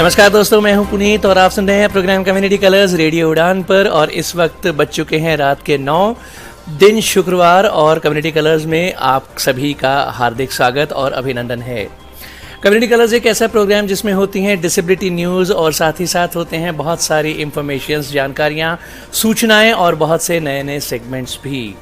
नमस्कार दोस्तों, मैं हूं पुनीत और आप सुन रहे हैं प्रोग्राम कम्युनिटी कलर्स रेडियो उड़ान पर। और इस वक्त बज चुके हैं रात के 9, दिन शुक्रवार, और कम्युनिटी कलर्स में आप सभी का हार्दिक स्वागत और अभिनंदन है। कम्युनिटी कलर्स एक ऐसा प्रोग्राम जिसमें होती हैं डिसेबिलिटी न्यूज़ और साथ ही साथ होते हैं बहुत सारी इंफॉर्मेशंस, जानकारियाँ, सूचनाएँ और बहुत से नए नए सेगमेंट्स भी।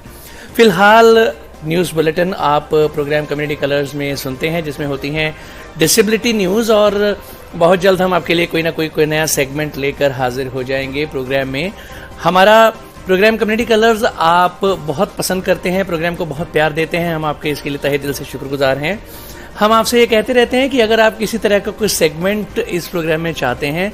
फ़िलहाल न्यूज़ बुलेटिन आप प्रोग्राम कम्युनिटी कलर्स में सुनते हैं जिसमें होती हैं डिसेबिलिटी न्यूज़, और बहुत जल्द हम आपके लिए कोई ना कोई नया सेगमेंट लेकर हाजिर हो जाएंगे प्रोग्राम में। हमारा प्रोग्राम कम्युनिटी कलर्स आप बहुत पसंद करते हैं, प्रोग्राम को बहुत प्यार देते हैं, हम आपके इसके लिए तहे दिल से शुक्रगुजार हैं। हम आपसे ये कहते रहते हैं कि अगर आप किसी तरह का कोई सेगमेंट इस प्रोग्राम में चाहते हैं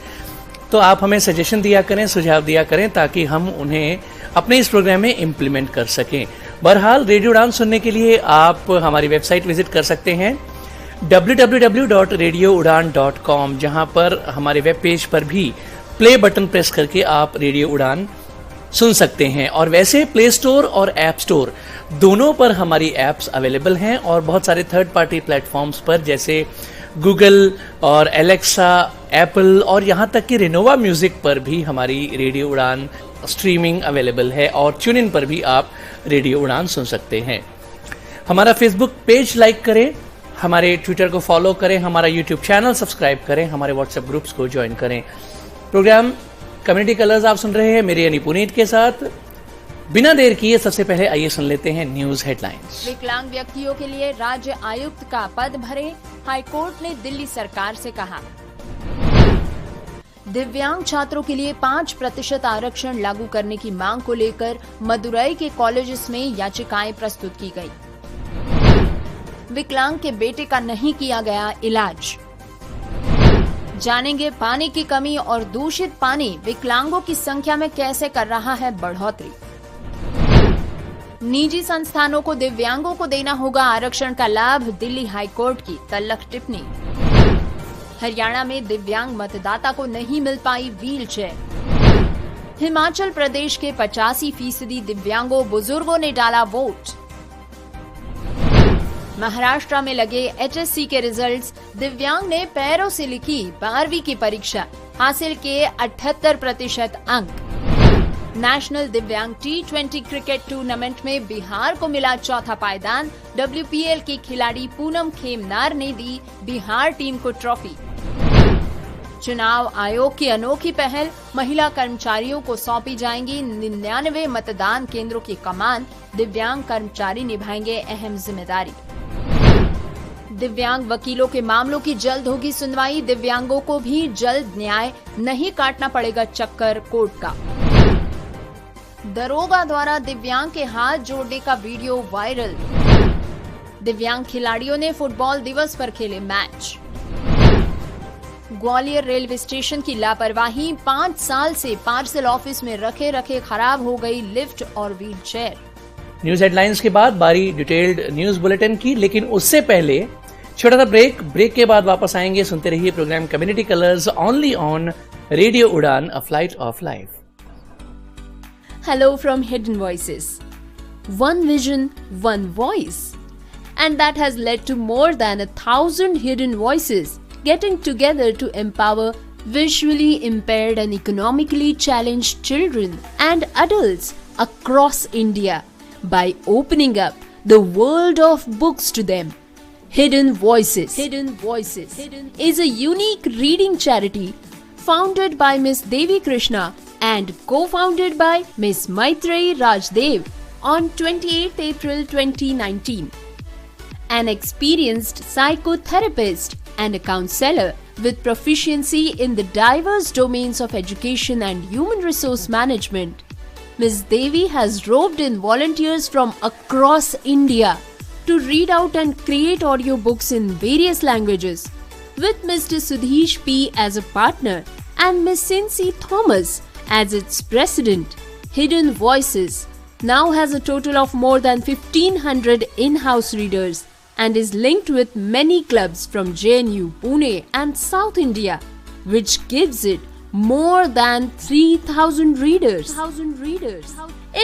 तो आप हमें सजेशन दिया करें, सुझाव दिया करें, ताकि हम उन्हें अपने इस प्रोग्राम में इम्प्लीमेंट कर सकें। बहरहाल रेडियो उड़ान सुनने के लिए आप हमारी वेबसाइट विजिट कर सकते हैं www.radioudan.com, जहां पर हमारे वेब पेज पर भी प्ले बटन प्रेस करके आप रेडियो उड़ान सुन सकते हैं। और वैसे प्ले स्टोर और ऐप स्टोर दोनों पर हमारी ऐप्स अवेलेबल हैं, और बहुत सारे थर्ड पार्टी प्लेटफॉर्म्स पर जैसे गूगल और एलेक्सा, एप्पल और यहाँ तक कि रिनोवा म्यूजिक पर भी हमारी रेडियो उड़ान स्ट्रीमिंग अवेलेबल है, और ट्यून इन पर भी आप रेडियो उड़ान सुन सकते हैं। हमारा फेसबुक पेज लाइक करें, हमारे ट्विटर को फॉलो करें, हमारा यूट्यूब चैनल सब्सक्राइब करें, हमारे व्हाट्सएप ग्रुप्स को ज्वाइन करें। प्रोग्राम कम्युनिटी कलर्स आप सुन रहे हैं मेरे यानी पुनीत के साथ। बिना देर किए सबसे पहले आइए सुन लेते हैं न्यूज हेडलाइंस। विकलांग व्यक्तियों के लिए राज्य आयुक्त का पद भरे, हाईकोर्ट ने दिल्ली सरकार से कहा। दिव्यांग छात्रों के लिए 5% आरक्षण लागू करने की मांग को लेकर मदुरई के कॉलेजेस में याचिकाएं प्रस्तुत की गई। विकलांग के बेटे का नहीं किया गया इलाज। जानेंगे पानी की कमी और दूषित पानी विकलांगों की संख्या में कैसे कर रहा है बढ़ोतरी। निजी संस्थानों को दिव्यांगों को देना होगा आरक्षण का लाभ, दिल्ली हाईकोर्ट की तल्लख टिप्पणी। हरियाणा में दिव्यांग मतदाता को नहीं मिल पाई व्हीलचेयर। हिमाचल प्रदेश के 85% दिव्यांगों बुजुर्गों ने डाला वोट। महाराष्ट्र में लगे HSC के रिजल्ट्स, दिव्यांग ने पैरों से लिखी 12वीं की परीक्षा, हासिल किए 78% अंक। नेशनल दिव्यांग T20 क्रिकेट टूर्नामेंट में बिहार को मिला चौथा पायदान, WPL की खिलाड़ी पूनम खेमनार ने दी बिहार टीम को ट्रॉफी। चुनाव आयोग की अनोखी पहल, महिला कर्मचारियों को सौंपी जाएंगी 99 मतदान केंद्रों की कमान, दिव्यांग कर्मचारी निभाएंगे अहम जिम्मेदारी। दिव्यांग वकीलों के मामलों की जल्द होगी सुनवाई, दिव्यांगों को भी जल्द न्याय, नहीं काटना पड़ेगा चक्कर कोर्ट का। दरोगा द्वारा दिव्यांग के हाथ जोड़ने का वीडियो वायरल। दिव्यांग खिलाड़ियों ने फुटबॉल दिवस पर खेले मैच। ग्वालियर रेलवे स्टेशन की लापरवाही, 5 साल से पार्सल ऑफिस में रखे खराब हो गई लिफ्ट और व्हील चेयर। न्यूज हेडलाइंस के बाद बारी डिटेल्ड न्यूज बुलेटिन की, लेकिन उससे पहले छोटा सा ब्रेक के बाद वापस आएंगे। सुनते रहिए programme community colours only on radio Udaan, a flight of life. Hello from Hidden Voices. One vision, one voice. And that has led to more than 1,000 hidden voices getting together to empower visually impaired and economically challenged children and adults across India by opening up the world of books to them. Hidden Voices is a unique reading charity founded by Miss Devi Krishna and co-founded by Miss Maitreyi Rajdev on 28th April 2019. An experienced psychotherapist and a counselor with proficiency in the diverse domains of education and human resource management, Ms. Devi has roped in volunteers from across India to read out and create audiobooks in various languages, with Mr. Sudhish P. as a partner and Ms. Cincy Thomas as its president. Hidden Voices now has a total of more than 1,500 in-house readers and is linked with many clubs from JNU, Pune and South India, which gives it more than 3,000 readers.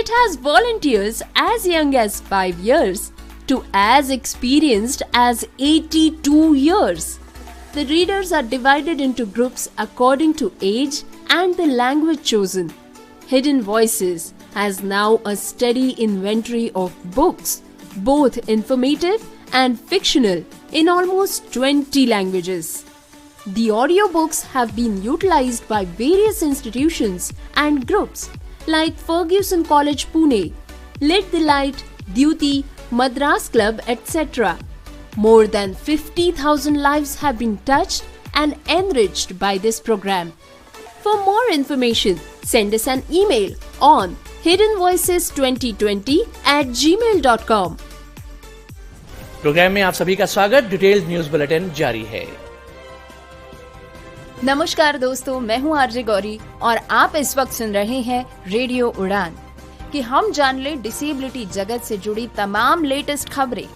It has volunteers as young as 5 years to as experienced as 82 years. The readers are divided into groups according to age and the language chosen. Hidden Voices has now a steady inventory of books, both informative and fictional, in almost 20 languages. The audiobooks have been utilized by various institutions and groups like Fergusson College Pune, Lit the Light, Duty, Madras Club, etc. More than 50,000 lives have been touched and enriched by this program. For more information, send us an email on hiddenvoices2020@gmail.com. Programme में आप सभी का स्वागत। Detailed news bulletin जारी है। नमस्कार दोस्तों, मैं हूँ आरजे गौरी और आप इस वक्त सुन रहे हैं रेडियो उड़ान कि हम जान ले डिसेबिलिटी जगत से जुड़ी तमाम लेटेस्ट खबरें।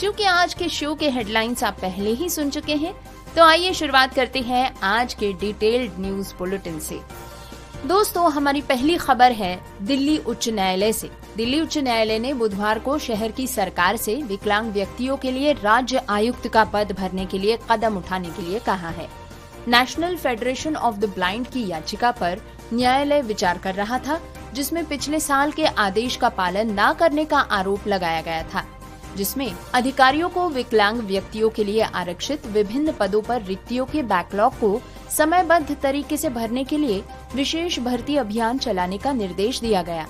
क्योंकि आज के शो के हेडलाइंस आप पहले ही सुन चुके हैं, तो आइए शुरुआत करते हैं आज के डिटेल्ड न्यूज बुलेटिन से। दोस्तों, हमारी पहली खबर है दिल्ली उच्च न्यायालय से। दिल्ली उच्च न्यायालय ने बुधवार को शहर की सरकार से विकलांग व्यक्तियों के लिए राज्य आयुक्त का पद भरने के लिए कदम उठाने के लिए कहा है। National federation of the blind की याचिका पर न्यायालय विचार कर रहा था, जिसमें पिछले साल के आदेश का पालन न करने का आरोप लगाया गया था, जिसमें अधिकारियों को विकलांग व्यक्तियों के लिए आरक्षित विभिन्न पदों पर रिक्तियों के बैकलॉग को समयबद्ध तरीके से भरने के लिए विशेष भर्ती अभियान चलाने का निर्देश दिया गया।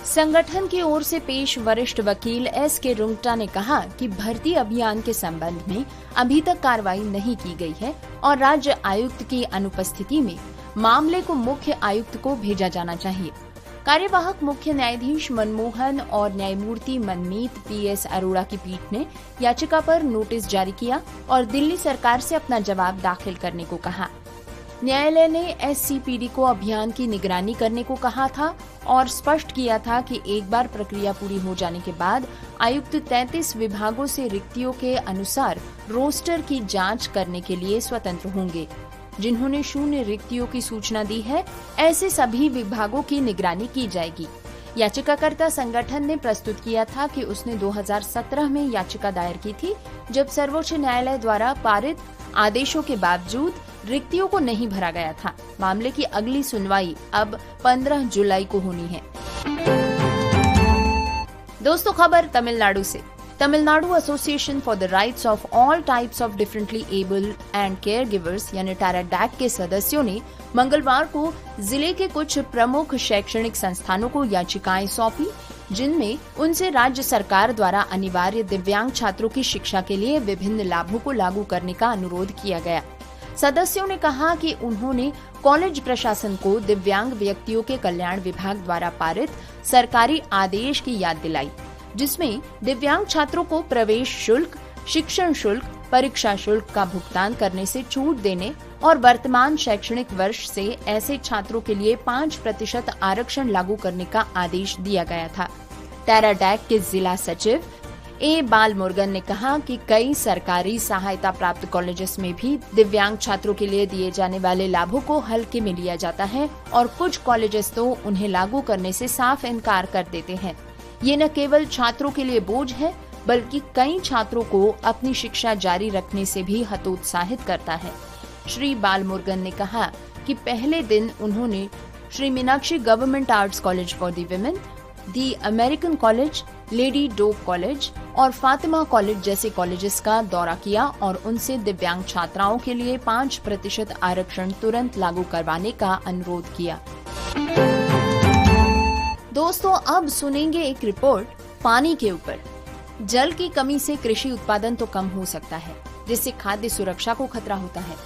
संगठन की ओर से पेश वरिष्ठ वकील S.K. रुंगटा ने कहा कि भर्ती अभियान के संबंध में अभी तक कार्रवाई नहीं की गई है और राज्य आयुक्त की अनुपस्थिति में मामले को मुख्य आयुक्त को भेजा जाना चाहिए। कार्यवाहक मुख्य न्यायाधीश मनमोहन और न्यायमूर्ति मनमीत P.S. अरोड़ा की पीठ ने याचिका पर नोटिस जारी किया और दिल्ली सरकार से अपना जवाब दाखिल करने को कहा। न्यायालय ने SCPD को अभियान की निगरानी करने को कहा था और स्पष्ट किया था कि एक बार प्रक्रिया पूरी हो जाने के बाद आयुक्त 33 विभागों से रिक्तियों के अनुसार रोस्टर की जांच करने के लिए स्वतंत्र होंगे। जिन्होंने शून्य रिक्तियों की सूचना दी है, ऐसे सभी विभागों की निगरानी की जाएगी। याचिकाकर्ता संगठन ने प्रस्तुत किया था कि उसने 2017 में याचिका दायर की थी, जब सर्वोच्च न्यायालय द्वारा पारित आदेशों के बावजूद रिक्तियों को नहीं भरा गया था। मामले की अगली सुनवाई अब 15 जुलाई को होनी है। दोस्तों, खबर तमिलनाडु से। Tamil Nadu association for the rights of all types of differently able and care givers यानी टैराडैक के सदस्यों ने मंगलवार को जिले के कुछ प्रमुख शैक्षणिक संस्थानों को याचिकाएं सौंपी, जिनमें उनसे राज्य सरकार द्वारा अनिवार्य दिव्यांग छात्रों की शिक्षा के लिए विभिन्न लाभों को लागू करने का अनुरोध किया गया। सदस्यों ने कहा कि उन्होंने कॉलेज प्रशासन को दिव्यांग व्यक्तियों के कल्याण विभाग द्वारा पारित सरकारी आदेश की याद दिलाई, जिसमें दिव्यांग छात्रों को प्रवेश शुल्क, शिक्षण शुल्क, परीक्षा शुल्क का भुगतान करने से छूट देने और वर्तमान शैक्षणिक वर्ष से ऐसे छात्रों के लिए 5% आरक्षण लागू करने का आदेश दिया गया था। टैराडैक के जिला सचिव ए बालमुरुगन ने कहा कि कई सरकारी सहायता प्राप्त कॉलेजेस में भी दिव्यांग छात्रों के लिए दिए जाने वाले लाभों को हल्के में लिया जाता है और कुछ कॉलेजेस तो उन्हें लागू करने से साफ इनकार कर देते हैं। ये न केवल छात्रों के लिए बोझ है, बल्कि कई छात्रों को अपनी शिक्षा जारी रखने से भी हतोत्साहित करता है। श्री बालमुरुगन ने कहा कि पहले दिन उन्होंने Shri Meenakshi government arts college for the women, the American college, lady dope college और फातिमा कॉलेज जैसे कॉलेजेस का दौरा किया और उनसे दिव्यांग छात्राओं के लिए 5% आरक्षण तुरंत लागू करवाने का अनुरोध किया। दोस्तों, अब सुनेंगे एक रिपोर्ट पानी के ऊपर। जल की कमी से कृषि उत्पादन तो कम हो सकता है, जिससे खाद्य सुरक्षा को खतरा होता है।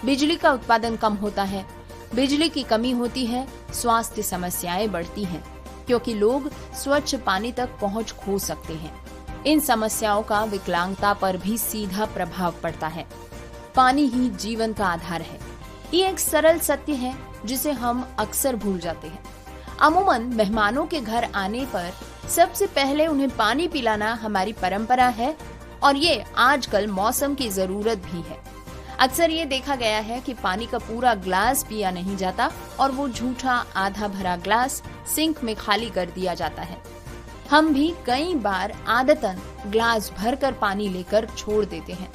बिजली का उत्पादन कम होता है, बिजली की कमी होती है, स्वास्थ्य समस्याएं बढ़ती हैं, क्योंकि लोग स्वच्छ पानी तक पहुंच खो सकते हैं। इन समस्याओं का विकलांगता पर भी सीधा प्रभाव पड़ता है। पानी ही जीवन का आधार है। ये एक सरल सत्य है जिसे हम अक्सर भूल जाते हैं। अमूमन मेहमानों के घर आने पर सबसे पहले उन्हें पानी पिलाना हमारी परंपरा है और ये आजकल मौसम की जरूरत भी है। अक्सर ये देखा गया है कि पानी का पूरा ग्लास पिया नहीं जाता और वो झूठा आधा भरा ग्लास सिंक में खाली कर दिया जाता है। हम भी कई बार आदतन ग्लास भरकर पानी लेकर छोड़ देते हैं।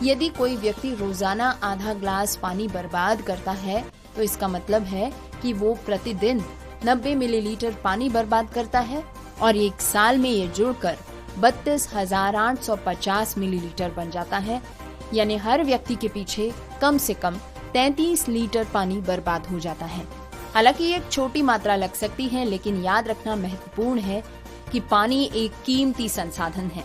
यदि कोई व्यक्ति रोजाना आधा ग्लास पानी बर्बाद करता है तो इसका मतलब है कि वो प्रतिदिन 90 मिलीलीटर पानी बर्बाद करता है और एक साल में ये जुड़कर 32,850 मिलीलीटर बन जाता है। यानी हर व्यक्ति के पीछे कम से कम 33 लीटर पानी बर्बाद हो जाता है। हालांकि ये एक छोटी मात्रा लग सकती है, लेकिन याद रखना महत्वपूर्ण है कि पानी एक कीमती संसाधन है।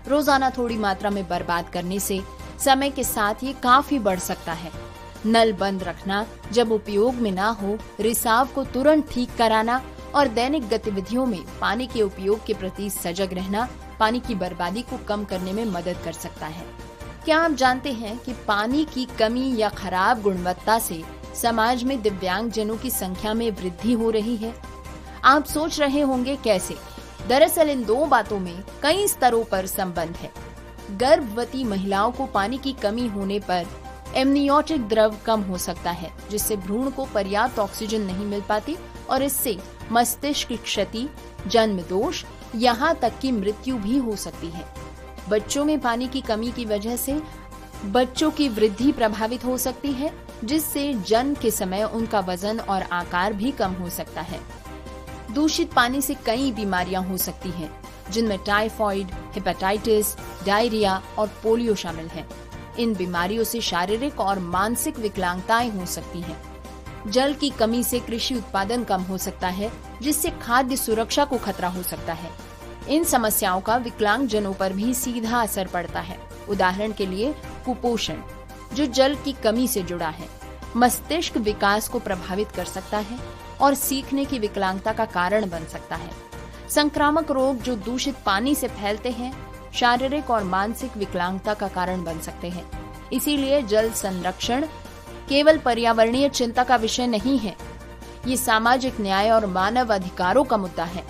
रोजाना थोड़ी मात्रा में बर्बाद करने से समय के साथ ये काफी बढ़ सकता है। नल बंद रखना, जब उपयोग में ना हो रिसाव को तुरंत ठीक कराना और दैनिक गतिविधियों में पानी के उपयोग के प्रति सजग रहना पानी की बर्बादी को कम करने में मदद कर सकता है। क्या आप जानते हैं कि पानी की कमी या खराब गुणवत्ता से समाज में दिव्यांग जनों की संख्या में वृद्धि हो रही है? आप सोच रहे होंगे कैसे? दरअसल इन दो बातों में कई स्तरों पर संबंध है। गर्भवती महिलाओं को पानी की कमी होने पर एमनियोटिक द्रव कम हो सकता है, जिससे भ्रूण को पर्याप्त ऑक्सीजन नहीं मिल पाती और इससे मस्तिष्क की क्षति, जन्म दोष, यहाँ तक कि मृत्यु भी हो सकती है। बच्चों में पानी की कमी की वजह से बच्चों की वृद्धि प्रभावित हो सकती है, जिससे जन्म के समय उनका वजन और आकार भी कम हो सकता है। दूषित पानी से कई बीमारियां हो सकती हैं, जिनमें टाइफाइड, हेपेटाइटिस, डायरिया और पोलियो शामिल है। इन बीमारियों से शारीरिक और मानसिक विकलांगताएं हो सकती हैं। जल की कमी से कृषि उत्पादन कम हो सकता है, जिससे खाद्य सुरक्षा को खतरा हो सकता है। इन समस्याओं का विकलांग जनों पर भी सीधा असर पड़ता है। उदाहरण के लिए कुपोषण, जो जल की कमी से जुड़ा है, मस्तिष्क विकास को प्रभावित कर सकता है और सीखने की विकलांगता का कारण बन सकता है। संक्रामक रोग जो दूषित पानी से फैलते हैं, शारीरिक और मानसिक विकलांगता का कारण बन सकते हैं। इसीलिए जल संरक्षण केवल पर्यावरणीय चिंता का विषय नहीं है, ये सामाजिक न्याय और मानव अधिकारों का मुद्दा है।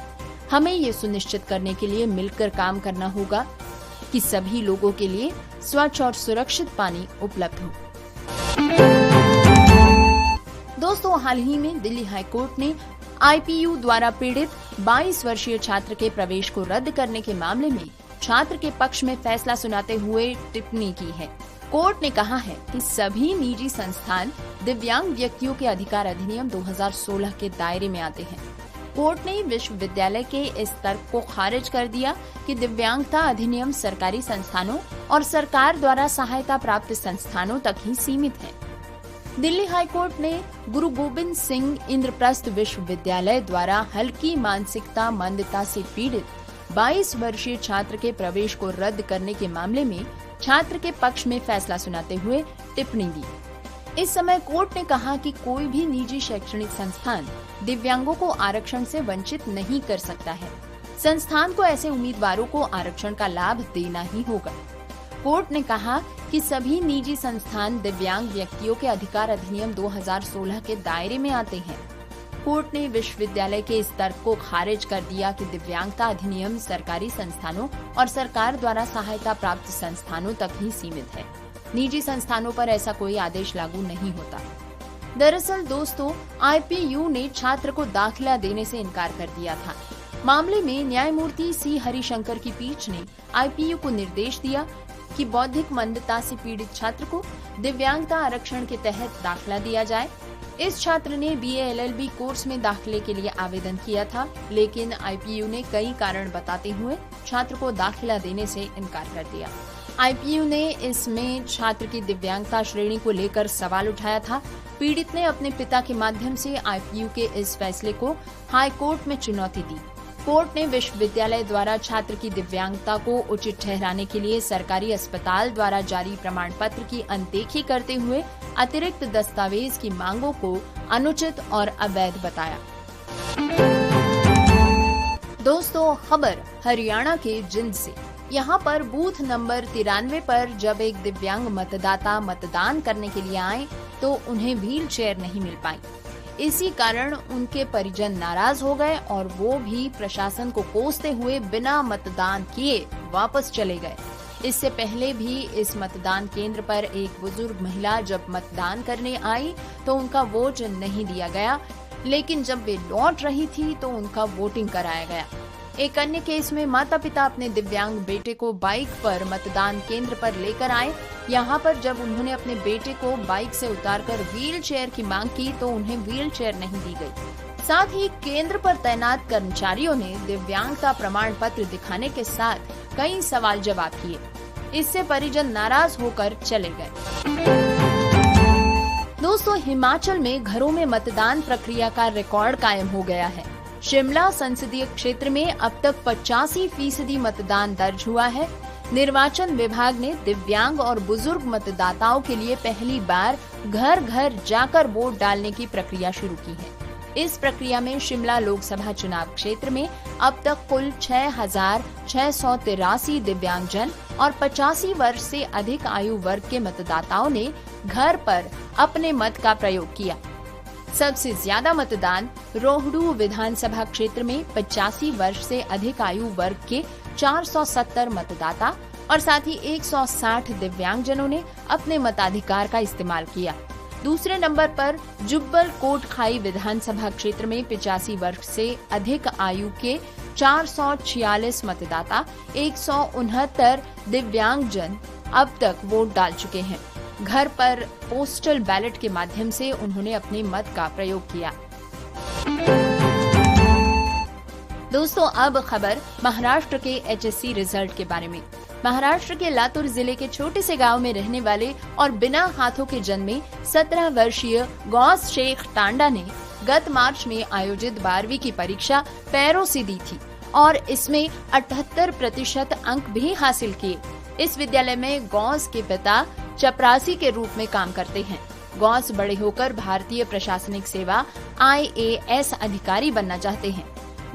हमें ये सुनिश्चित करने के लिए मिलकर काम करना होगा कि सभी लोगों के लिए स्वच्छ और सुरक्षित पानी उपलब्ध हो। दोस्तों, हाल ही में दिल्ली हाईकोर्ट ने IPU द्वारा पीड़ित 22 वर्षीय छात्र के प्रवेश को रद्द करने के मामले में छात्र के पक्ष में फैसला सुनाते हुए टिप्पणी की है। कोर्ट ने कहा है कि सभी निजी संस्थान दिव्यांग व्यक्तियों के अधिकार अधिनियम 2016 के दायरे में आते हैं। कोर्ट ने विश्वविद्यालय के इस तर्क को खारिज कर दिया कि दिव्यांगता अधिनियम सरकारी संस्थानों और सरकार द्वारा सहायता प्राप्त संस्थानों तक ही सीमित है। दिल्ली हाईकोर्ट ने गुरु गोबिंद सिंह इंद्रप्रस्थ विश्वविद्यालय द्वारा हल्की मानसिकता मंदता से पीड़ित 22 वर्षीय छात्र के प्रवेश को रद्द करने के मामले में छात्र के पक्ष में फैसला सुनाते हुए टिप्पणी दी। इस समय कोर्ट ने कहा कि कोई भी निजी शैक्षणिक संस्थान दिव्यांगों को आरक्षण से वंचित नहीं कर सकता है। संस्थान को ऐसे उम्मीदवारों को आरक्षण का लाभ देना ही होगा। कोर्ट ने कहा कि सभी निजी संस्थान दिव्यांग व्यक्तियों के अधिकार अधिनियम 2016 के दायरे में आते हैं। कोर्ट ने विश्वविद्यालय के इस तर्क को खारिज कर दिया कि दिव्यांगता अधिनियम सरकारी संस्थानों और सरकार द्वारा सहायता प्राप्त संस्थानों तक ही सीमित है। निजी संस्थानों पर ऐसा कोई आदेश लागू नहीं होता। दरअसल दोस्तों, IPU ने छात्र को दाखिला देने से इनकार कर दिया था। मामले में न्यायमूर्ति C हरिशंकर की पीठ ने IPU को निर्देश दिया कि बौद्धिक मंदता से पीड़ित छात्र को दिव्यांगता आरक्षण के तहत दाखिला दिया जाए। इस छात्र ने BA LLB कोर्स में दाखिले के लिए आवेदन किया था, लेकिन IPU ने कई कारण बताते हुए छात्र को दाखिला देने से इनकार कर दिया। IPU ने इसमें छात्र की दिव्यांगता श्रेणी को लेकर सवाल उठाया था। पीड़ित ने अपने पिता के माध्यम से IPU के इस फैसले को हाई कोर्ट में चुनौती दी। कोर्ट ने विश्वविद्यालय द्वारा छात्र की दिव्यांगता को उचित ठहराने के लिए सरकारी अस्पताल द्वारा जारी प्रमाण पत्र की अनदेखी करते हुए अतिरिक्त दस्तावेज की मांगों को अनुचित और अवैध बताया। दोस्तों, खबर हरियाणा के जिंद से। यहाँ पर बूथ नंबर 93 पर जब एक दिव्यांग मतदाता मतदान करने के लिए आए तो उन्हें व्हील चेयर नहीं मिल पाई। इसी कारण उनके परिजन नाराज हो गए और वो भी प्रशासन को कोसते हुए बिना मतदान किए वापस चले गए। इससे पहले भी इस मतदान केंद्र पर एक बुजुर्ग महिला जब मतदान करने आई तो उनका वोट नहीं दिया गया, लेकिन जब वे लौट रही थी तो उनका वोटिंग कराया गया। एक अन्य केस में माता पिता अपने दिव्यांग बेटे को बाइक पर मतदान केंद्र पर लेकर आए। यहाँ पर जब उन्होंने अपने बेटे को बाइक से उतारकर व्हील चेयर की मांग की तो उन्हें व्हील चेयर नहीं दी गई। साथ ही केंद्र पर तैनात कर्मचारियों ने दिव्यांगता प्रमाण पत्र दिखाने के साथ कई सवाल जवाब किए। इससे परिजन नाराज होकर चले गए। दोस्तों, हिमाचल में घरों में मतदान प्रक्रिया का रिकॉर्ड कायम हो गया है। शिमला संसदीय क्षेत्र में अब तक 85% मतदान दर्ज हुआ है। निर्वाचन विभाग ने दिव्यांग और बुजुर्ग मतदाताओं के लिए पहली बार घर घर जाकर वोट डालने की प्रक्रिया शुरू की है। इस प्रक्रिया में शिमला लोकसभा चुनाव क्षेत्र में अब तक कुल 6,683 दिव्यांगजन और 85 वर्ष से अधिक आयु वर्ग के मतदाताओं ने घर पर अपने मत का प्रयोग किया। सबसे ज्यादा मतदान रोहडू विधानसभा क्षेत्र में 85 वर्ष से अधिक आयु वर्ग के 470 मतदाता और साथ ही 160 दिव्यांगजनों ने अपने मताधिकार का इस्तेमाल किया। दूसरे नंबर पर जुब्बल कोटखाई विधानसभा क्षेत्र में 85 वर्ष से अधिक आयु के 446 मतदाता, 169 दिव्यांगजन अब तक वोट डाल चुके हैं। घर पर पोस्टल बैलेट के माध्यम से उन्होंने अपने मत का प्रयोग किया। दोस्तों, अब खबर महाराष्ट्र के HSC रिजल्ट के बारे में। महाराष्ट्र के लातूर जिले के छोटे से गांव में रहने वाले और बिना हाथों के जन्मे 17 वर्षीय गौस शेख टांडा ने गत मार्च में आयोजित 12वीं की परीक्षा पैरों से दी थी और इसमें 78% अंक भी हासिल किए। इस विद्यालय में गौस के पिता चपरासी के रूप में काम करते हैं। गौस बड़े होकर भारतीय प्रशासनिक सेवा IAS अधिकारी बनना चाहते हैं।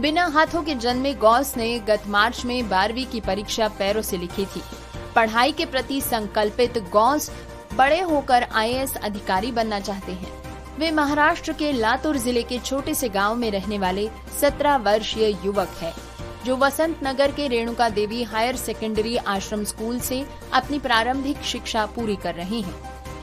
बिना हाथों के जन्मे गौस ने गत मार्च में 12वीं की परीक्षा पैरों से लिखी थी। पढ़ाई के प्रति संकल्पित गौस बड़े होकर IAS अधिकारी बनना चाहते हैं। वे महाराष्ट्र के लातूर जिले के छोटे से गांव में रहने वाले 17 वर्षीय युवक है, जो वसंत नगर के रेणुका देवी हायर सेकेंडरी आश्रम स्कूल से अपनी प्रारंभिक शिक्षा पूरी कर रहे हैं।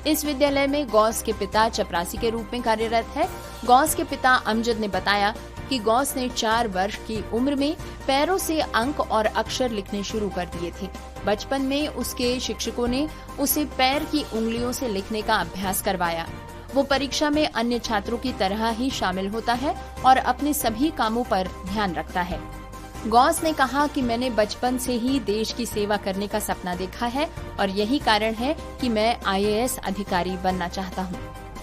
इस विद्यालय में गौस के पिता चपरासी के रूप में कार्यरत है। गौस के पिता अमजद ने बताया कि गौस ने 4 वर्ष की उम्र में पैरों से अंक और अक्षर लिखने शुरू कर दिए थे। बचपन में उसके शिक्षकों ने उसे पैर की उंगलियों से लिखने का अभ्यास करवाया। वो परीक्षा में अन्य छात्रों की तरह ही शामिल होता है और अपने सभी कामों पर ध्यान रखता है। गौस ने कहा कि मैंने बचपन से ही देश की सेवा करने का सपना देखा है और यही कारण है कि मैं IAS अधिकारी बनना चाहता हूँ।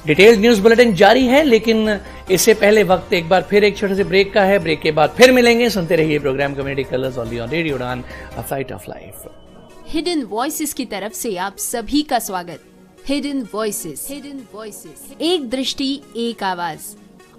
डिटेल न्यूज बुलेटिन जारी है, लेकिन इससे पहले वक्त एक बार फिर एक छोटे से ब्रेक का है। ब्रेक के बाद फिर मिलेंगे। सुनते रहिए programme community colours on radio Udaan, a flight of life. Hidden voices की तरफ से आप सभी का स्वागत। हिडन वॉइसेस, एक दृष्टि एक आवाज,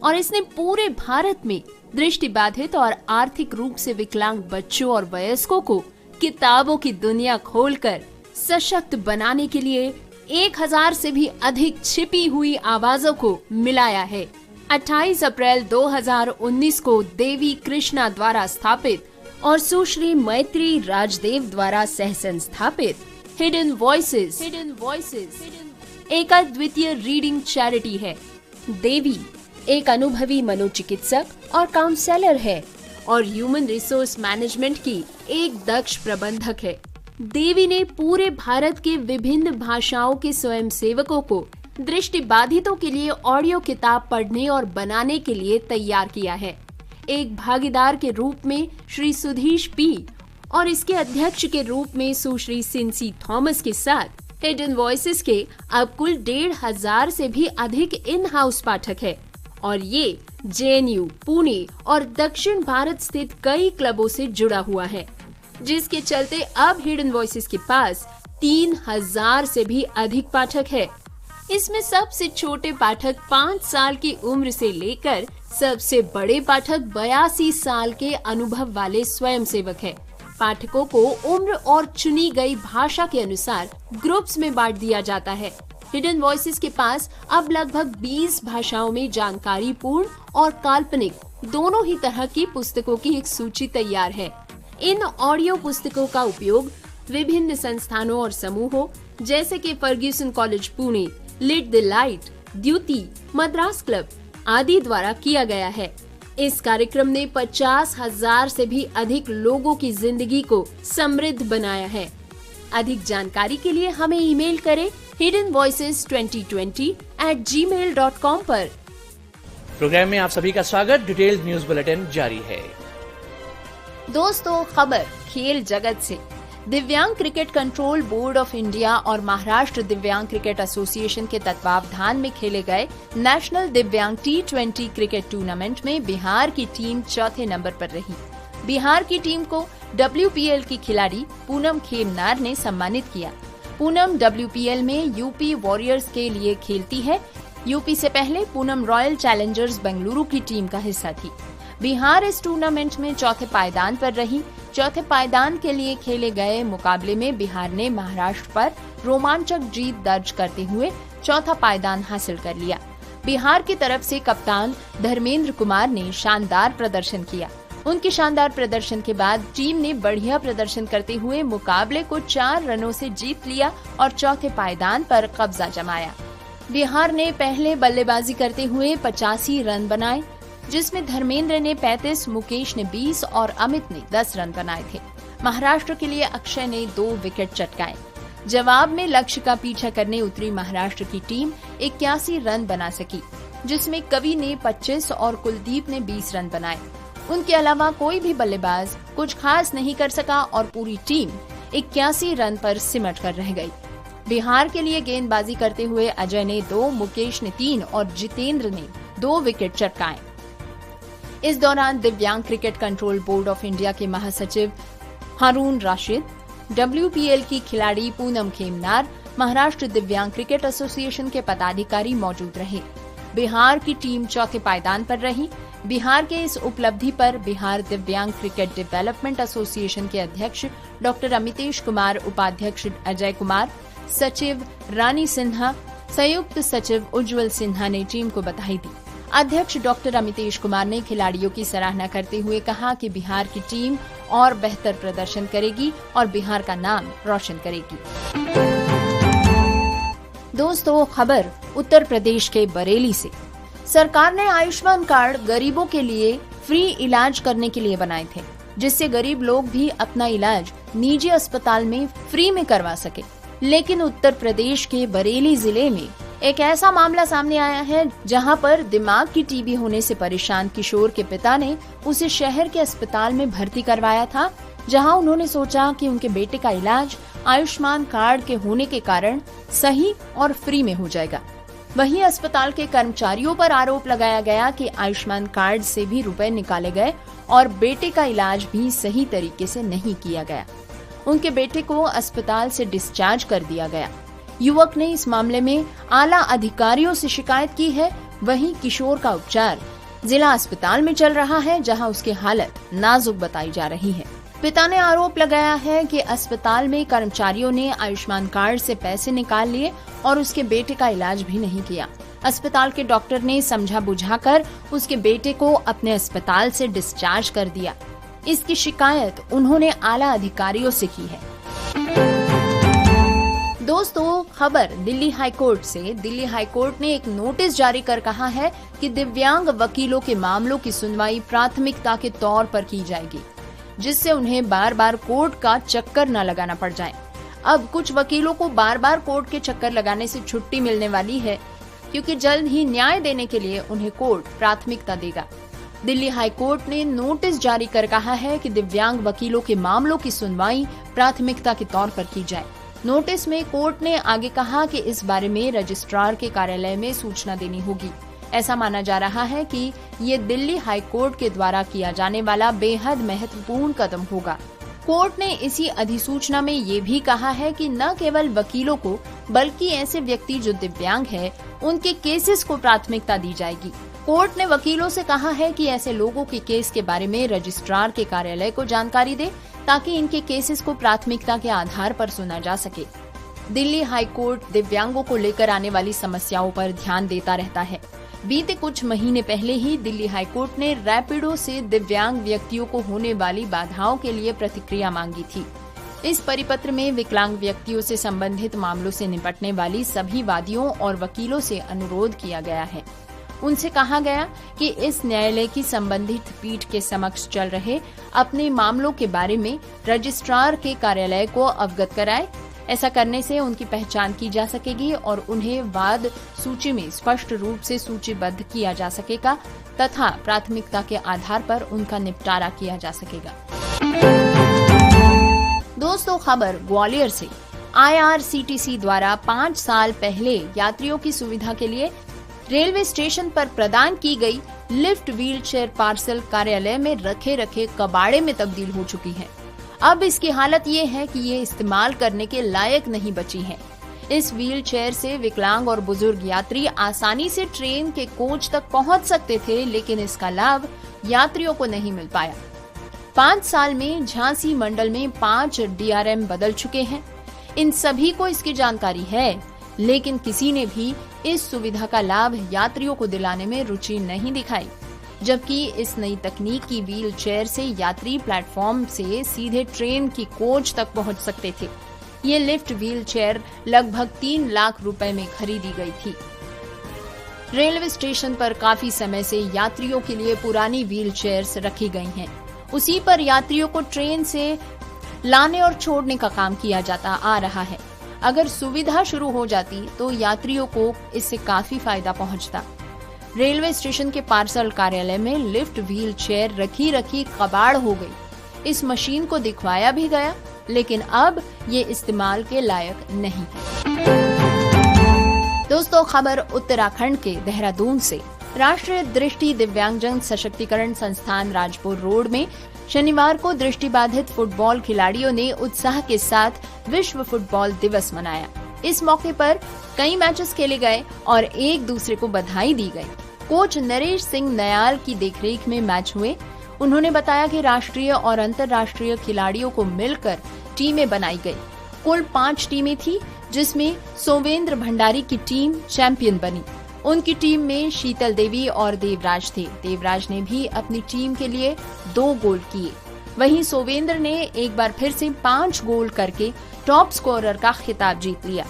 और इसने पूरे भारत में दृष्टि बाधित और आर्थिक रूप से विकलांग बच्चों और वयस्कों को किताबों की दुनिया खोलकर सशक्त बनाने के लिए 1000 से भी अधिक छिपी हुई आवाजों को मिलाया है। 28 अप्रैल 2019 को देवी कृष्णा द्वारा स्थापित और सुश्री मैत्री राजदेव द्वारा सह संस्थापित हिडन वॉइसेस एक अद्वितीय रीडिंग चैरिटी है। देवी एक अनुभवी मनोचिकित्सक और काउंसलर है और ह्यूमन रिसोर्स मैनेजमेंट की एक दक्ष प्रबंधक है। देवी ने पूरे भारत के विभिन्न भाषाओं के स्वयंसेवकों को दृष्टिबाधितों के लिए ऑडियो किताब पढ़ने और बनाने के लिए तैयार किया है। एक भागीदार के रूप में श्री सुधीश पी और इसके अध्यक्ष के रूप में सुश्री सिंसी थॉमस के साथ हिडन वॉइसेस के अब कुल 1500 से भी अधिक इन हाउस पाठक है और ये JNU, पुणे और दक्षिण भारत स्थित कई क्लबों से जुड़ा हुआ है, जिसके चलते अब हिडन वॉइसेस के पास 3000 से भी अधिक पाठक है। इसमें सबसे छोटे पाठक 5 साल की उम्र से लेकर सबसे बड़े पाठक 82 साल के अनुभव वाले स्वयंसेवक है। पाठकों को उम्र और चुनी गई भाषा के अनुसार ग्रुप्स में बांट दिया जाता है। हिडन वॉइसेस के पास अब लगभग 20 भाषाओं में जानकारी पूर्ण और काल्पनिक दोनों ही तरह की पुस्तकों की एक सूची तैयार है। इन ऑडियो पुस्तकों का उपयोग विभिन्न संस्थानों और समूहों जैसे कि Ferguson college Pune, lit the light, Dyuti, Madras club आदि द्वारा किया गया है। इस कार्यक्रम ने 50,000 से भी अधिक लोगों की जिंदगी को समृद्ध बनाया है। अधिक जानकारी के लिए हमें ईमेल करें hiddenvoices2020@gmail.com पर। प्रोग्राम में आप सभी का स्वागत। डिटेल्ड न्यूज बुलेटिन जारी है। दोस्तों, खबर खेल जगत से। दिव्यांग cricket control board of India और महाराष्ट्र दिव्यांग क्रिकेट एसोसिएशन के तत्वावधान में खेले गए नेशनल दिव्यांग T20 क्रिकेट टूर्नामेंट में बिहार की टीम चौथे नंबर पर रही। बिहार की टीम को WPL की खिलाड़ी पूनम खेमनार ने सम्मानित किया। पूनम WPL में यूपी वॉरियर्स के लिए खेलती है। यूपी से पहले पूनम रॉयल चैलेंजर्स बेंगलुरु की टीम का हिस्सा थी। बिहार इस टूर्नामेंट में चौथे पायदान पर रही। चौथे पायदान के लिए खेले गए मुकाबले में बिहार ने महाराष्ट्र पर रोमांचक जीत दर्ज करते हुए चौथा पायदान हासिल कर लिया। बिहार की तरफ से कप्तान धर्मेंद्र कुमार ने शानदार प्रदर्शन किया। उनके शानदार प्रदर्शन के बाद टीम ने बढ़िया प्रदर्शन करते हुए मुकाबले को 4 रनों से जीत लिया और चौथे पायदान पर कब्जा जमाया। बिहार ने पहले बल्लेबाजी करते हुए 85 रन बनाए, जिसमें धर्मेंद्र ने 35, मुकेश ने 20 और अमित ने 10 रन बनाए थे। महाराष्ट्र के लिए अक्षय ने 2 विकेट चटकाए। जवाब में लक्ष्य का पीछा करने उतरी महाराष्ट्र की टीम 81 रन बना सकी, जिसमें कवि ने 25 और कुलदीप ने 20 रन बनाए। उनके अलावा कोई भी बल्लेबाज कुछ खास नहीं कर सका और पूरी टीम 81 रन पर सिमट कर रह गई। बिहार के लिए गेंदबाजी करते हुए अजय ने 2, मुकेश ने 3 और जितेंद्र ने 2 विकेट चटकाए। इस दौरान दिव्यांग cricket control board of India के महासचिव हारून राशिद, WPL की खिलाड़ी पूनम खेमनार, महाराष्ट्र दिव्यांग क्रिकेट एसोसिएशन के पदाधिकारी मौजूद रहे। बिहार की टीम चौथे पायदान पर रही। बिहार के इस उपलब्धि पर बिहार दिव्यांग क्रिकेट डेवलपमेंट एसोसिएशन के अध्यक्ष डॉक्टर अमितेश कुमार, उपाध्यक्ष अजय कुमार, सचिव रानी सिन्हा, संयुक्त सचिव उज्जवल सिन्हा ने टीम को बधाई दी। अध्यक्ष डॉक्टर अमितेश कुमार ने खिलाड़ियों की सराहना करते हुए कहा कि बिहार की टीम और बेहतर प्रदर्शन करेगी और बिहार का नाम रोशन करेगी। दोस्तों, खबर उत्तर प्रदेश के बरेली से। सरकार ने आयुष्मान कार्ड गरीबों के लिए फ्री इलाज करने के लिए बनाए थे, जिससे गरीब लोग भी अपना इलाज निजी अस्पताल में फ्री में करवा सके। लेकिन उत्तर प्रदेश के बरेली जिले में एक ऐसा मामला सामने आया है जहां पर दिमाग की टीबी होने से परेशान किशोर के पिता ने उसे शहर के अस्पताल में भर्ती करवाया था, जहां उन्होंने सोचा कि उनके बेटे का इलाज आयुष्मान कार्ड के होने के कारण सही और फ्री में हो जाएगा। वहीं अस्पताल के कर्मचारियों पर आरोप लगाया गया कि आयुष्मान कार्ड से भी रुपए निकाले गए और बेटे का इलाज भी सही तरीके से नहीं किया गया। उनके बेटे को अस्पताल से डिस्चार्ज कर दिया गया। युवक ने इस मामले में आला अधिकारियों से शिकायत की है। वहीं किशोर का उपचार जिला अस्पताल में चल रहा है, जहां उसकी हालत नाजुक बताई जा रही है। पिता ने आरोप लगाया है कि अस्पताल में कर्मचारियों ने आयुष्मान कार्ड से पैसे निकाल लिए और उसके बेटे का इलाज भी नहीं किया। अस्पताल के डॉक्टर ने समझा बुझाकर उसके बेटे को अपने अस्पताल से डिस्चार्ज कर दिया। इसकी शिकायत उन्होंने आला अधिकारियों से की है। दोस्तों, खबर दिल्ली हाईकोर्ट से। दिल्ली हाईकोर्ट ने एक नोटिस जारी कर कहा है कि दिव्यांग वकीलों के मामलों की सुनवाई प्राथमिकता के तौर पर की जाएगी, जिससे उन्हें बार बार कोर्ट का चक्कर न लगाना पड़ जाए। अब कुछ वकीलों को बार बार कोर्ट के चक्कर लगाने से छुट्टी मिलने वाली है, क्योंकि जल्द ही न्याय देने के लिए उन्हें कोर्ट प्राथमिकता देगा। दिल्ली हाईकोर्ट ने नोटिस जारी कर कहा है कि दिव्यांग वकीलों के मामलों की सुनवाई प्राथमिकता के तौर पर की जाए। नोटिस में कोर्ट ने आगे कहा कि इस बारे में रजिस्ट्रार के कार्यालय में सूचना देनी होगी। ऐसा माना जा रहा है कि ये दिल्ली हाईकोर्ट के द्वारा किया जाने वाला बेहद महत्वपूर्ण कदम होगा। कोर्ट ने इसी अधिसूचना में ये भी कहा है कि न केवल वकीलों को बल्कि ऐसे व्यक्ति जो दिव्यांग है उनके केसेस को प्राथमिकता दी जाएगी। कोर्ट ने वकीलों से कहा है कि ऐसे लोगों के केस के बारे में रजिस्ट्रार के कार्यालय को जानकारी दे, ताकि इनके केसेस को प्राथमिकता के आधार पर सुना जा सके। दिल्ली हाईकोर्ट दिव्यांगों को लेकर आने वाली समस्याओं पर ध्यान देता रहता है। बीते कुछ महीने पहले ही दिल्ली हाईकोर्ट ने रैपिडो से दिव्यांग व्यक्तियों को होने वाली बाधाओं के लिए प्रतिक्रिया मांगी थी। इस परिपत्र में विकलांग व्यक्तियों से संबंधित मामलों से निपटने वाली सभी वादियों और वकीलों से अनुरोध किया गया है। उनसे कहा गया कि इस न्यायालय की संबंधित पीठ के समक्ष चल रहे अपने मामलों के बारे में रजिस्ट्रार के कार्यालय को अवगत कराए। ऐसा करने से उनकी पहचान की जा सकेगी और उन्हें वाद सूची में स्पष्ट रूप से सूचीबद्ध किया जा सकेगा तथा प्राथमिकता के आधार पर उनका निपटारा किया जा सकेगा। दोस्तों, खबर ग्वालियर से। IRCTC द्वारा 5 साल पहले यात्रियों की सुविधा के लिए रेलवे स्टेशन पर प्रदान की गई लिफ्ट व्हील चेयर पार्सल कार्यालय में रखे कबाड़े में तब्दील हो चुकी है। अब इसकी हालत ये है कि ये इस्तेमाल करने के लायक नहीं बची है। इस व्हील चेयर से विकलांग और बुजुर्ग यात्री आसानी से ट्रेन के कोच तक पहुंच सकते थे, लेकिन इसका लाभ यात्रियों को नहीं मिल पाया। 5 साल में झांसी मंडल में 5 DRM बदल चुके हैं। इन सभी को इसकी जानकारी है, लेकिन किसी ने भी इस सुविधा का लाभ यात्रियों को दिलाने में रुचि नहीं दिखाई। जबकि इस नई तकनीक की व्हील चेयर से यात्री प्लेटफॉर्म से सीधे ट्रेन की कोच तक पहुंच सकते थे। ये लिफ्ट व्हील चेयर लगभग 3 लाख रुपए में खरीदी गई थी। रेलवे स्टेशन पर काफी समय से यात्रियों के लिए पुरानी व्हील चेयर्स रखी गई हैं। उसी पर यात्रियों को ट्रेन से लाने और छोड़ने का काम किया जाता आ रहा है। अगर सुविधा शुरू हो जाती तो यात्रियों को इससे काफी फायदा पहुंचता। रेलवे स्टेशन के पार्सल कार्यालय में लिफ्ट व्हील चेयर रखी कबाड़ हो गई। इस मशीन को दिखवाया भी गया, लेकिन अब ये इस्तेमाल के लायक नहीं है। दोस्तों, खबर उत्तराखंड के देहरादून से। राष्ट्रीय दृष्टि दिव्यांगजन सशक्तिकरण संस्थान राजपुर रोड में शनिवार को दृष्टिबाधित फुटबॉल खिलाड़ियों ने उत्साह के साथ विश्व फुटबॉल दिवस मनाया। इस मौके पर कई मैचेस खेले गए और एक दूसरे को बधाई दी गई। कोच नरेश सिंह नयाल की देखरेख में मैच हुए। उन्होंने बताया कि राष्ट्रीय और अंतर्राष्ट्रीय खिलाड़ियों को मिलकर टीमें बनाई गई। कुल 5 टीमें थी, जिसमें सोवेंद्र भंडारी की टीम चैंपियन बनी। उनकी टीम में शीतल देवी और देवराज थे। देवराज ने भी अपनी टीम के लिए 2 गोल किए। वहीं सोवेंद्र ने एक बार फिर से 5 गोल करके टॉप स्कोरर का खिताब जीत लिया।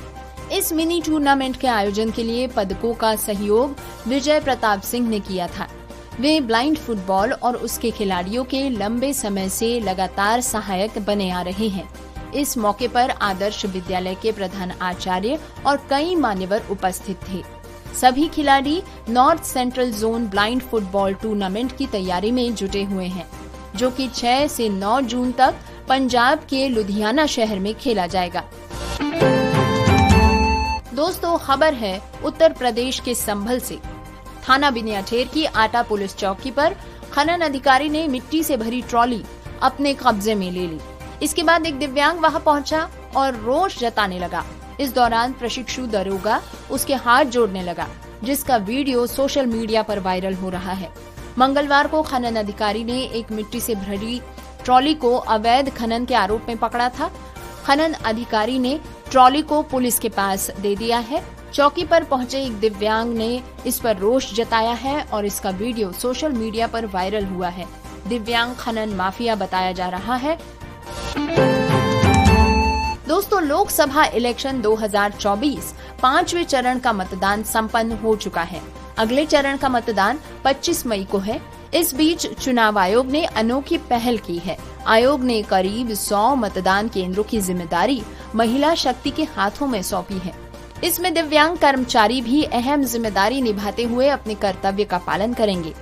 इस मिनी टूर्नामेंट के आयोजन के लिए पदकों का सहयोग विजय प्रताप सिंह ने किया था। वे ब्लाइंड फुटबॉल और उसके खिलाड़ियों के लंबे समय से लगातार सहायक बने आ रहे हैं। इस मौके पर आदर्श विद्यालय के प्रधान आचार्य और कई मान्यवर उपस्थित थे। सभी खिलाड़ी north central zone blind football tournament की तैयारी में जुटे हुए हैं, जो कि 6 से 9 जून तक पंजाब के लुधियाना शहर में खेला जाएगा। दोस्तों, खबर है उत्तर प्रदेश के संभल से। थाना बिनियाठेर की आटा पुलिस चौकी पर खनन अधिकारी ने मिट्टी से भरी ट्रॉली अपने कब्जे में ले ली। इसके बाद एक दिव्यांग वहां पहुंचा और रोष जताने लगा। इस दौरान प्रशिक्षु दरोगा उसके हाथ जोड़ने लगा, जिसका वीडियो सोशल मीडिया पर वायरल हो रहा है। मंगलवार को खनन अधिकारी ने एक मिट्टी से भरी ट्रॉली को अवैध खनन के आरोप में पकड़ा था। खनन अधिकारी ने ट्रॉली को पुलिस के पास दे दिया है। चौकी पर पहुंचे एक दिव्यांग ने इस पर रोष जताया है और इसका वीडियो सोशल मीडिया पर वायरल हुआ है। दिव्यांग खनन माफिया बताया जा रहा है। दोस्तों, लोकसभा इलेक्शन 2024 5वें चरण का मतदान संपन्न हो चुका है। अगले चरण का मतदान 25 मई को है। इस बीच चुनाव आयोग ने अनोखी पहल की है। आयोग ने करीब 100 मतदान केंद्रों की जिम्मेदारी महिला शक्ति के हाथों में सौंपी है। इसमें दिव्यांग कर्मचारी भी अहम जिम्मेदारी निभाते हुए अपने कर्तव्य का पालन करेंगे।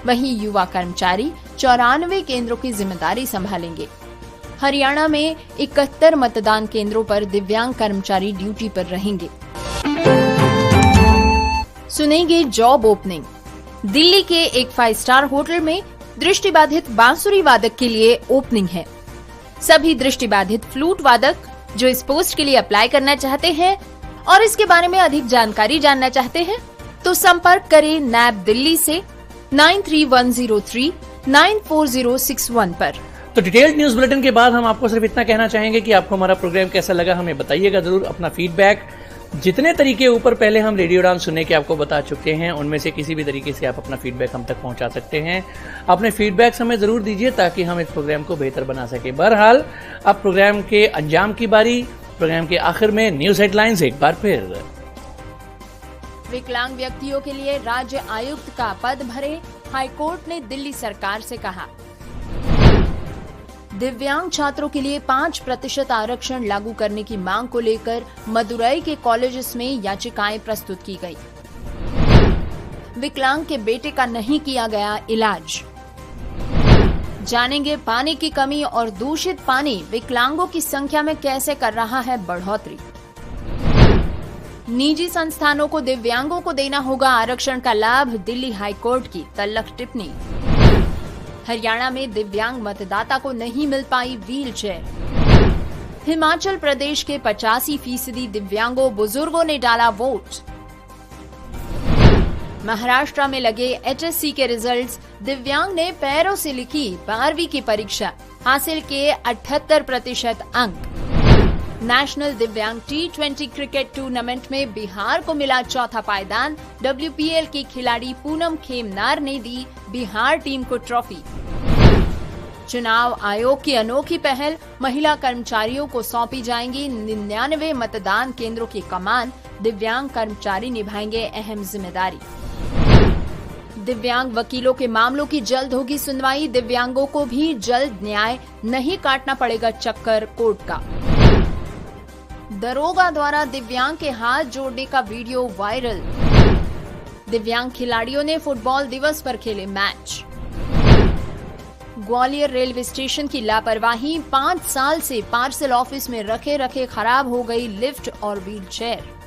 वहीं युवा कर्मचारी 94 केंद्रों की जिम्मेदारी संभालेंगे। हरियाणा में 71 मतदान केंद्रों पर दिव्यांग कर्मचारी ड्यूटी पर रहेंगे। सुनेंगे जॉब ओपनिंग। दिल्ली के एक 5 स्टार होटल में दृष्टिबाधित बांसुरी वादक के लिए ओपनिंग है। सभी दृष्टिबाधित फ्लूट वादक जो इस पोस्ट के लिए अप्लाई करना चाहते हैं और इसके बारे में अधिक जानकारी जानना चाहते हैं, तो संपर्क करें नैब दिल्ली से 9310394061 पर। तो डिटेल्ड न्यूज बुलेटिन के बाद हम आपको सिर्फ इतना कहना चाहेंगे कि आपको हमारा प्रोग्राम कैसा लगा हमें बताइएगा जरूर। अपना फीडबैक जितने तरीके ऊपर पहले हम रेडियो उड़ान सुनने के आपको बता चुके हैं, उनमें से किसी भी तरीके से आप अपना फीडबैक हम तक पहुंचा सकते हैं। अपने फीडबैक हमें जरूर दीजिए ताकि हम इस प्रोग्राम को बेहतर बना सके। बहरहाल अब प्रोग्राम के अंजाम की बारी। प्रोग्राम के आखिर में न्यूज हेडलाइंस एक बार फिर। विकलांग व्यक्तियों के लिए राज्य आयुक्त का पद भरे, हाईकोर्ट ने दिल्ली सरकार से कहा। दिव्यांग छात्रों के लिए 5% आरक्षण लागू करने की मांग को लेकर मदुरई के कॉलेजेस में याचिकाएं प्रस्तुत की गई। विकलांग के बेटे का नहीं किया गया इलाज। जानेंगे पानी की कमी और दूषित पानी विकलांगों की संख्या में कैसे कर रहा है बढ़ोतरी। निजी संस्थानों को दिव्यांगों को देना होगा आरक्षण का लाभ, दिल्ली हाईकोर्ट की तल्ख टिप्पणी। हरियाणा में दिव्यांग मतदाता को नहीं मिल पाई व्हीलचेयर। हिमाचल प्रदेश के 85% दिव्यांगों बुजुर्गों ने डाला वोट। महाराष्ट्र में लगे एचएससी के रिजल्ट्स, दिव्यांग ने पैरों से लिखी 12वीं की परीक्षा, हासिल किए 78% अंक। नेशनल दिव्यांग T20 क्रिकेट टूर्नामेंट में बिहार को मिला चौथा पायदान, WPL की खिलाड़ी पूनम खेमनार ने दी बिहार टीम को ट्रॉफी। चुनाव आयोग की अनोखी पहल, महिला कर्मचारियों को सौंपी जाएंगी 99 मतदान केंद्रों की कमान, दिव्यांग कर्मचारी निभाएंगे अहम जिम्मेदारी। दिव्यांग वकीलों के मामलों की जल्द होगी सुनवाई, दिव्यांगों को भी जल्द न्याय, नहीं काटना पड़ेगा चक्कर कोर्ट का। दरोगा द्वारा दिव्यांग के हाथ जोड़ने का वीडियो वायरल। दिव्यांग खिलाड़ियों ने फुटबॉल दिवस पर खेले मैच। ग्वालियर रेलवे स्टेशन की लापरवाही, 5 साल से पार्सल ऑफिस में रखे खराब हो गई लिफ्ट और व्हीलचेयर।